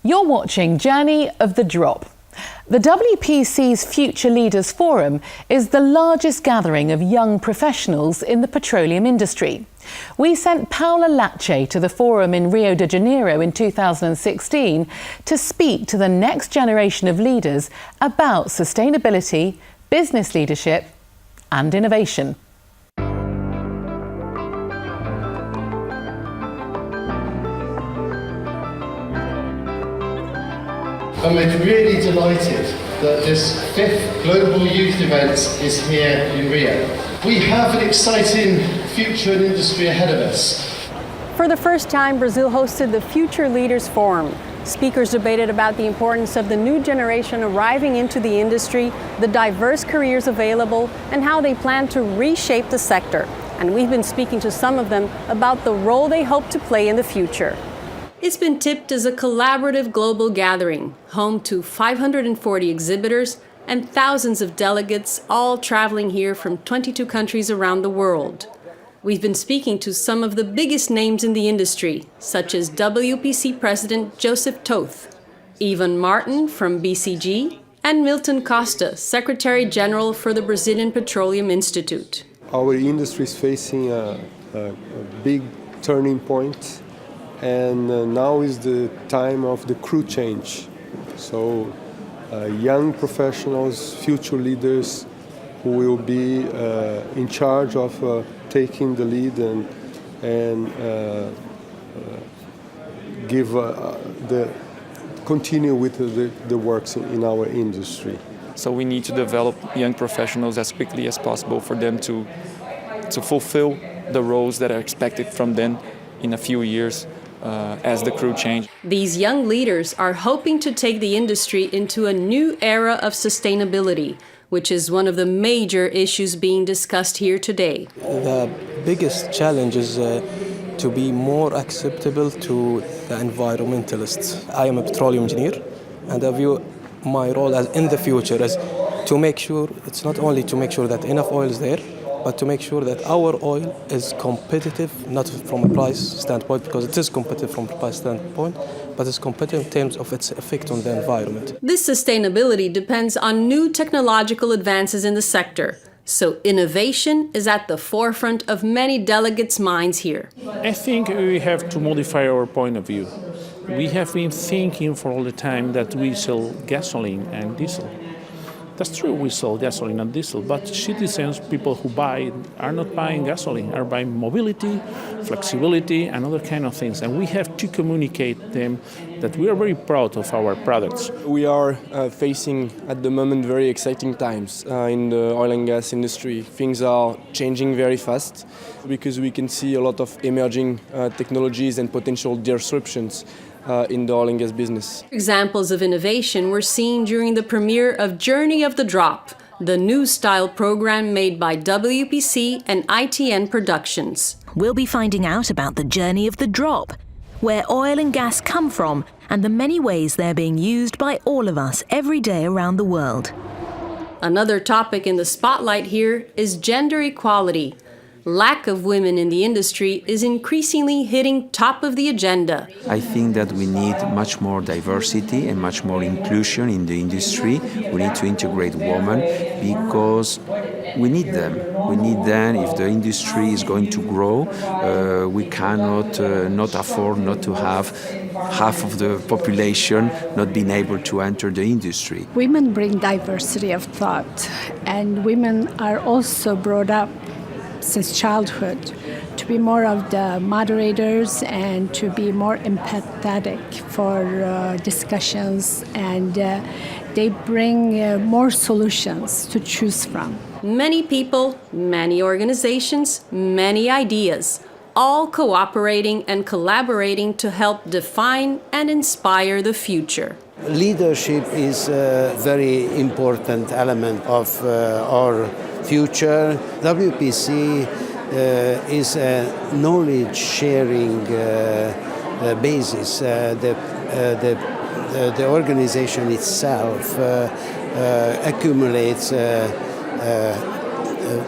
You're watching Journey of the Drop. The WPC's Future Leaders Forum is the largest gathering of young professionals in the petroleum industry. We sent Paula Lache to the forum in Rio de Janeiro in 2016 to speak to the next generation of leaders about sustainability, business leadership and innovation. And we're really delighted that this 5th Global Youth Event is here in Rio. We have an exciting future in industry ahead of us. For the first time, Brazil hosted the Future Leaders Forum. Speakers debated about the importance of the new generation arriving into the industry, the diverse careers available, and how they plan to reshape the sector. And we've been speaking to some of them about the role they hope to play in the future. It's been tipped as a collaborative global gathering, home to 540 exhibitors and thousands of delegates, all traveling here from 22 countries around the world. We've been speaking to some of the biggest names in the industry, such as WPC President Joseph Toth, Ivan Martin from BCG, and Milton Costa, Secretary General for the Brazilian Petroleum Institute. Our industry is facing a big turning point. And now is the time of the crew change. So young professionals, future leaders who will be in charge of taking the lead and continue with the works in our industry. So we need to develop young professionals as quickly as possible for them to fulfill the roles that are expected from them in a few years. As the crew change. These young leaders are hoping to take the industry into a new era of sustainability, which is one of the major issues being discussed here today. The biggest challenge is to be more acceptable to the environmentalists. I am a petroleum engineer, and I view my role as in the future as to make sure, it's not only to make sure that enough oil is there, but to make sure that our oil is competitive, not from a price standpoint, because it is competitive from a price standpoint, but it's competitive in terms of its effect on the environment. This sustainability depends on new technological advances in the sector. So innovation is at the forefront of many delegates' minds here. I think we have to modify our point of view. We have been thinking for all the time that we sell gasoline and diesel. That's true, we sell gasoline and diesel, but citizens, people who buy, are not buying gasoline, are buying mobility, flexibility, and other kind of things. And we have to communicate them that we are very proud of our products. We are facing, at the moment, very exciting times in the oil and gas industry. Things are changing very fast because we can see a lot of emerging technologies and potential disruptions in the oil and gas business. Examples of innovation were seen during the premiere of Journey of the Drop, the new style program made by WPC and ITN Productions. We'll be finding out about the journey of the drop, where oil and gas come from and the many ways they're being used by all of us every day around the world. Another topic in the spotlight here is gender equality. Lack of women in the industry is increasingly hitting top of the agenda. I think that we need much more diversity and much more inclusion in the industry. We need to integrate women because we need them. We need them if the industry is going to grow. We cannot not afford not to have half of the population not being able to enter the industry. Women bring diversity of thought, and women are also brought up since childhood to be more of the moderators and to be more empathetic for discussions, and they bring more solutions to choose from. Many people, many organizations, many ideas, all cooperating and collaborating to help define and inspire the future. Leadership is a very important element of our future. WPC is a knowledge-sharing basis. The organization itself accumulates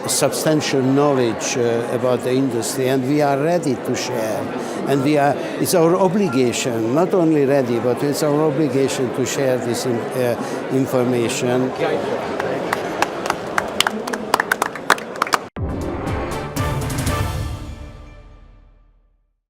substantial knowledge about the industry, and we are ready to share. And it's our obligation, not only ready, but it's our obligation to share this information.